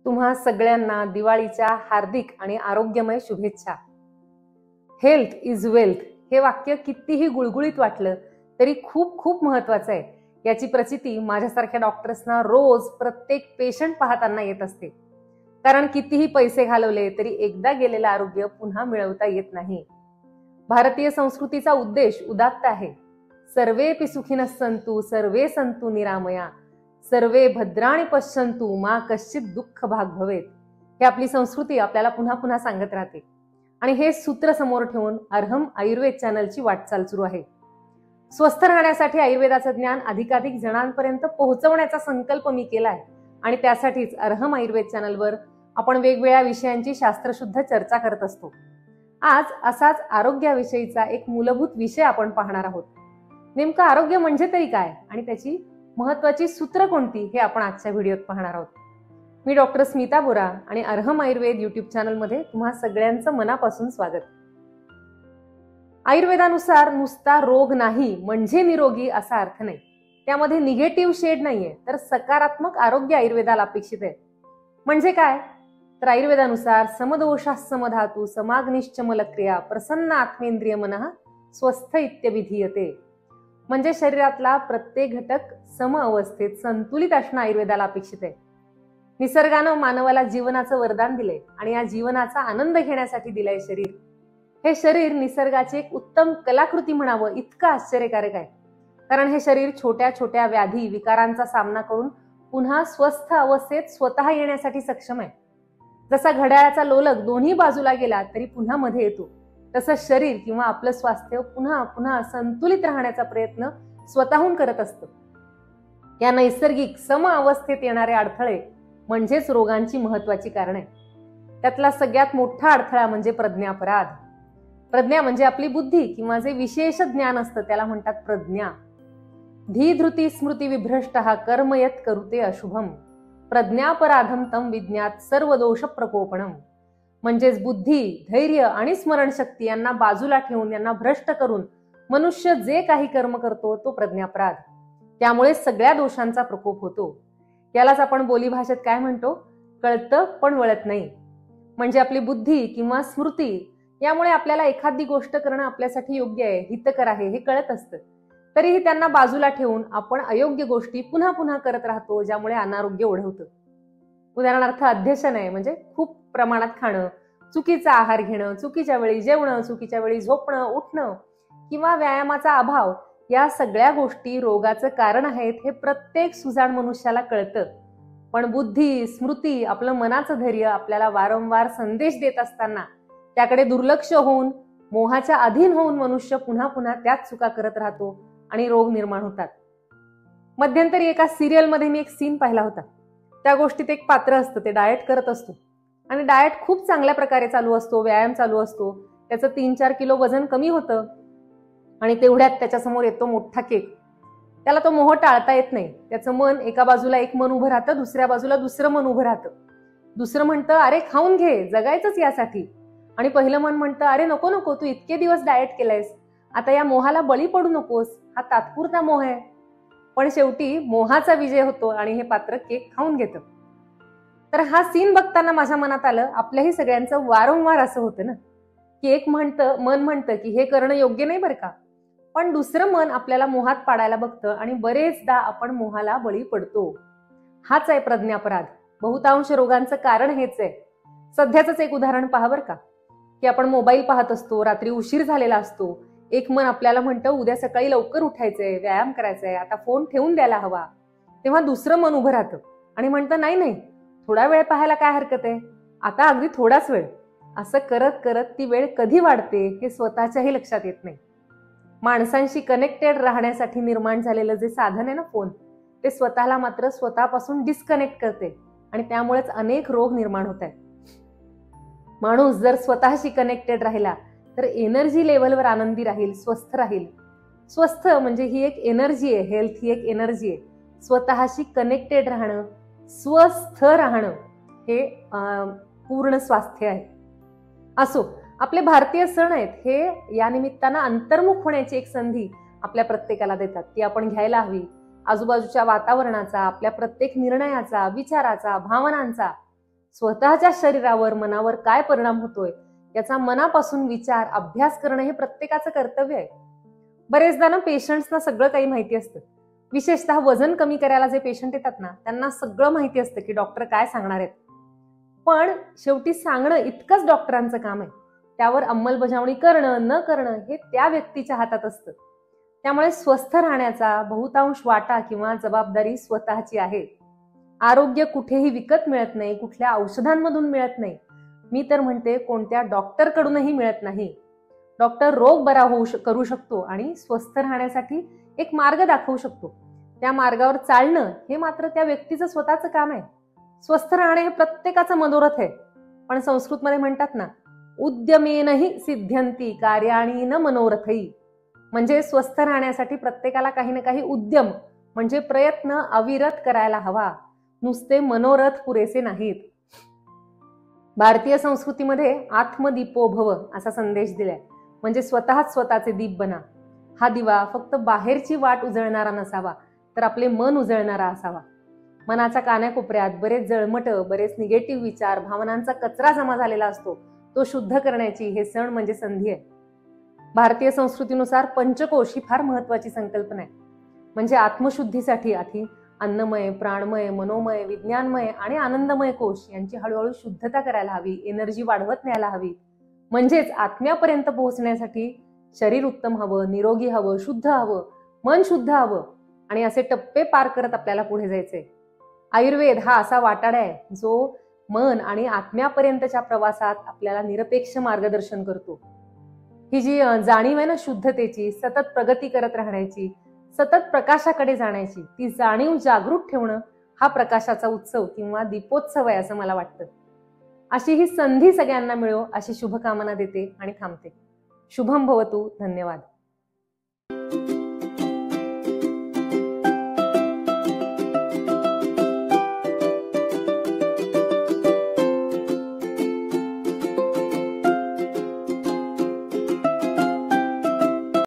तुम्हा सगळ्यांना दिवाळीच्या हार्दिक आणि आरोग्यमय शुभेच्छा। हेल्थ इज वेल्थ हे वाक्य कितीही गुळगुळीत वाटलं तरी खूप खूप महत्वाचं आहे। याची प्रचिती माझ्यासारख्या डॉक्टर्सना रोज प्रत्येक पेशंट पाहताना येत असते। कारण कितीही पैसे घालवले तरी एकदा गेलेलं आरोग्य पुन्हा मिळवता येत नाही। भारतीय संस्कृतीचा उद्देश उदात्त आहे। सर्वेपि सुखिनः सन्तु सर्वे सन्तु निरामया सर्वे भद्राणि पश्यन्तु मा कश्चित दुःख भाग भवेत। हे आपली संस्कृती आपल्याला पुन्हा पुन्हा सांगत राहते आणि हे सूत्र समोर ठेवून अर्हम आयुर्वेद चॅनलची वाटचाल सुरू आहे। स्वस्थ राहण्यासाठी आयुर्वेदाचं ज्ञान अधिकाधिक जणांपर्यंत पोहोचवण्याचा संकल्प मी केलाय आणि त्यासाठीच अर्हम आयुर्वेद चॅनलवर आपण वेगवेगळ्या विषयांची शास्त्रशुद्ध चर्चा करत असतो। आज असाच आरोग्याविषयीचा एक मूलभूत विषय आपण पाहणार आहोत। नेमकं आरोग्य म्हणजे तरी काय आणि त्याची महत्वाची सूत्र कोणती हे आपण आजच्या व्हिडिओत पाहणार आहोत। मी डॉक्टर स्मिता बोरा आणि अर्हम आयुर्वेद यूट्यूब चॅनलमध्ये तुम्हा सगळ्यांचं मनापासून स्वागत। आयुर्वेदानुसार नुसता रोग नाही म्हणजे निरोगी असा अर्थ नाही। त्यामध्ये निगेटिव्ह शेड नाहीये, तर सकारात्मक आरोग्य आयुर्वेदाला अपेक्षित आहे। म्हणजे काय? तर आयुर्वेदानुसार समदोषाः समधातु समाग्निश्च मलक्रिया प्रसन्न आत्मेंद्रिय मनः स्वस्थ इत्यभिधीयते। म्हणजे शरीरातला प्रत्येक घटक सम अवस्थेत संतुलित असणं आयुर्वेदाला अपेक्षित आहे। निसर्गानं मानवाला जीवनाचं वरदान दिले आणि या जीवनाचा आनंद घेण्यासाठी दिलंय शरीर। हे शरीर निसर्गाची एक उत्तम कलाकृती म्हणावं इतकं आश्चर्यकारक आहे। कारण हे शरीर छोट्या छोट्या व्याधी विकारांचा सामना करून पुन्हा स्वस्थ अवस्थेत स्वतः येण्यासाठी सक्षम आहे। जसा घड्याळाचा लोलक दोन्ही बाजूला गेला तरी पुन्हा मध्ये येतो, तसं शरीर किंवा आपलं स्वास्थ्य पुन्हा पुन्हा संतुलित राहण्याचा प्रयत्न स्वतःहून करत असतं। या नैसर्गिक सम अवस्थेत येणारे अडथळे म्हणजेच रोगांची महत्वाची कारण आहे। त्यातला सगळ्यात मोठा अडथळा म्हणजे प्रज्ञापराध। प्रज्ञा म्हणजे आपली बुद्धी किंवा जे विशेष ज्ञान असतं त्याला म्हणतात प्रज्ञा। धीधृती स्मृती विभ्रष्टः कर्म यत् करुते अशुभम प्रज्ञापराधम तम विज्ञात सर्व दोष प्रकोपणम। म्हणजेच बुद्धी, धैर्य आणि स्मरणशक्ती यांना बाजूला ठेवून यांना भ्रष्ट करून मनुष्य जे काही कर्म करतो तो प्रज्ञापराध। त्यामुळे सगळ्या दोषांचा प्रकोप होतो। यालाच आपण बोलीभाषेत काय म्हणतो? कळतं पण वळत नाही। म्हणजे आपली बुद्धी किंवा स्मृती यामुळे आपल्याला एखादी गोष्ट करणं आपल्यासाठी योग्य आहे, हितकर आहे हे कळत असतं, तरीही त्यांना बाजूला ठेवून आपण अयोग्य गोष्टी पुन्हा पुन्हा करत राहतो, ज्यामुळे अनारोग्य ओढवतं। उदाहरणार्थ अध्यसन आहे म्हणजे खूप प्रमाणात खाणं, चुकीचा आहार घेणं, चुकीच्या वेळी जेवणं, चुकीच्या वेळी झोपणं, उठणं किंवा व्यायामाचा अभाव, या सगळ्या गोष्टी रोगाचं कारण आहेत हे प्रत्येक सुजाण मनुष्याला कळतं। पण बुद्धी, स्मृती, आपलं मनाचं धैर्य आपल्याला वारंवार संदेश देत असताना त्याकडे दुर्लक्ष होऊन मोहाच्या अधीन होऊन मनुष्य पुन्हा पुन्हा त्याच चुका करत राहतो आणि रोग निर्माण होतात। मध्यंतरी एका सिरियल मध्ये मी एक सीन पाहिला होता। त्या गोष्टीत एक पात्र असतं, ते डाएट करत असतो आणि डाएट खूप चांगल्या प्रकारे चालू असतो, व्यायाम चालू असतो, त्याचं 3-4 किलो वजन कमी होतं आणि तेवढ्यात त्याच्यासमोर येतो मोठा केक। त्याला तो मोह टाळता येत नाही। त्याचं मन एका बाजूला एक मन उभं राहतं, दुसऱ्या बाजूला दुसरं मन उभं राहतं। दुसरं म्हणतं अरे खाऊन घे, जगायचंच यासाठी, आणि पहिलं मन म्हणतं अरे नको नको, तू इतके दिवस डाएट केलंयस, आता या मोहाला बळी पडू नकोस, हा तात्पुरता मोह आहे। पण शेवटी मोहाचा विजय होतो आणि हे पात्र केक खाऊन घेतं। तर हा सीन बघताना माझ्या मनात आलं, आपल्याही सगळ्यांचं वारंवार असं होतं ना, की एक मन म्हणतं की हे करणं योग्य नाही बरं का, पण दुसरं मन आपल्याला मोहात पाडायला बघतं आणि बरेचदा आपण मोहाला बळी पडतो। हाच आहे प्रज्ञापराध। बहुतांश रोगांचं कारण हेच आहे। सध्याच एक उदाहरण पहा बरं का, की आपण मोबाईल पाहत असतो, रात्री उशीर झालेला असतो, एक मन आपल्याला म्हणतं उद्या सकाळी लवकर उठायचंय, व्यायाम करायचंय, आता फोन ठेवून द्यायला हवा। तेव्हा दुसरं मन उभं राहतं आणि म्हणतं नाही नाही, थोडा वेळ पाहायला काय हरकत आहे, आता अगदी थोडाच वेळ। असं करत करत ती वेळ कधी वाढते हे स्वतःच्याही लक्षात येत नाही। माणसांशी कनेक्टेड राहण्यासाठी निर्माण झालेलं जे साधन आहे ना फोन, ते स्वतःला मात्र स्वतःपासून डिस्कनेक्ट करते आणि त्यामुळेच अनेक रोग निर्माण होत आहेत। माणूस जर स्वतःशी कनेक्टेड राहिला तर एनर्जी लेवलवर आनंदी राहील, स्वस्थ राहील। स्वस्थ म्हणजे ही एक एनर्जी आहे, हेल्थ ही एक एनर्जी आहे। स्वतःशी कनेक्टेड राहणं, स्वस्थ राहणं हे पूर्ण स्वास्थ्य आहे। असो, आपले भारतीय सण आहेत हे या निमित्तानं अंतर्मुख होण्याची एक संधी आपल्या प्रत्येकाला देतात, ती आपण घ्यायला हवी। आजूबाजूच्या वातावरणाचा, आपल्या प्रत्येक निर्णयाचा, विचाराचा, भावनांचा स्वतःच्या शरीरावर मनावर काय परिणाम होतोय याचा मनापासून विचार अभ्यास करणं हे प्रत्येकाचं कर्तव्य आहे. बरेचदा ना पेशंट्सना सगळं काही माहिती असतं. विशेषतः वजन कमी करायला जे पेशंट येतात ना त्यांना सगळं माहिती असतं की डॉक्टर काय सांगणार आहेत. पण शेवटी सांगणं इतकंच डॉक्टरांचं काम आहे. त्यावर अंमलबजावणी करणं न करणं हे त्या व्यक्तीच्या हातात असतं. त्यामुळे स्वस्थ राहण्याचा बहुतांश वाटा किंवा जबाबदारी स्वतःची आहे. आरोग्य कुठेही विकत मिळत नाही, कुठल्या औषधांमधून मिळत नाही. मी तर म्हणते कोणत्या डॉक्टरकडूनही मिळत नाही. डॉक्टर रोग बरा करू शकतो आणि स्वस्थ राहण्यासाठी एक मार्ग दाखवू शकतो. त्या मार्गावर चालणं हे मात्र त्या व्यक्तीचं स्वतःचं काम आहे. स्वस्थ राहणे हे प्रत्येकाचं मनोरथ आहे. पण संस्कृतमध्ये म्हणतात ना, उद्यमेनहि सिद्ध्यन्ति कार्याणि न मनोरथई. म्हणजे स्वस्थ राहण्यासाठी प्रत्येकाला काही ना काही उद्यम म्हणजे प्रयत्न अविरत करायला हवा. नुसते मनोरथ पुरेसे नाहीत. भारतीय संस्कृतीमध्ये आत्मदीपो भव असा संदेश दिलाय. म्हणजे स्वतःच स्वतःचे दीप बना. हा दिवा फक्त बाहेरची वाट उजळणारा नसावा, तर आपले मन उजळणारा असावा. मनाच्या कानाकोपऱ्यात बरेच जळमट, बरेच निगेटिव्ह विचार, भावनांचा कचरा जमा झालेला असतो. तो शुद्ध करण्याची हे सण म्हणजे संधी आहे. भारतीय संस्कृतीनुसार पंचकोश ही फार महत्वाची संकल्पना आहे. म्हणजे आत्मशुद्धीसाठी आधी अन्नमय, प्राणमय, मनोमय, विज्ञानमय आणि आनंदमय कोश यांची हळूहळू शुद्धता करायला हवी, एनर्जी वाढवत न्यायला हवी. म्हणजेच आत्म्यापर्यंत पोहोचण्यासाठी शरीर उत्तम हवं, निरोगी हवं, शुद्ध हवं, मन शुद्ध हवं आणि असे टप्पे पार करत आपल्याला पुढे जायचंय. आयुर्वेद हा असा वाटाडा आहे जो मन आणि आत्म्यापर्यंतच्या प्रवासात आपल्याला निरपेक्ष मार्गदर्शन करतो. ही जी जाणीव आहे ना शुद्धतेची, सतत प्रगती करत राहण्याची, सतत प्रकाशाकडे जाण्याची, ती जाणीव जागृत ठेवणं हा प्रकाशाचा उत्सव किंवा दीपोत्सव आहे असं मला वाटतं. अशी ही संधी सगळ्यांना मिळो अशी शुभकामना देते आणि थांबते. शुभम भवतु. धन्यवाद.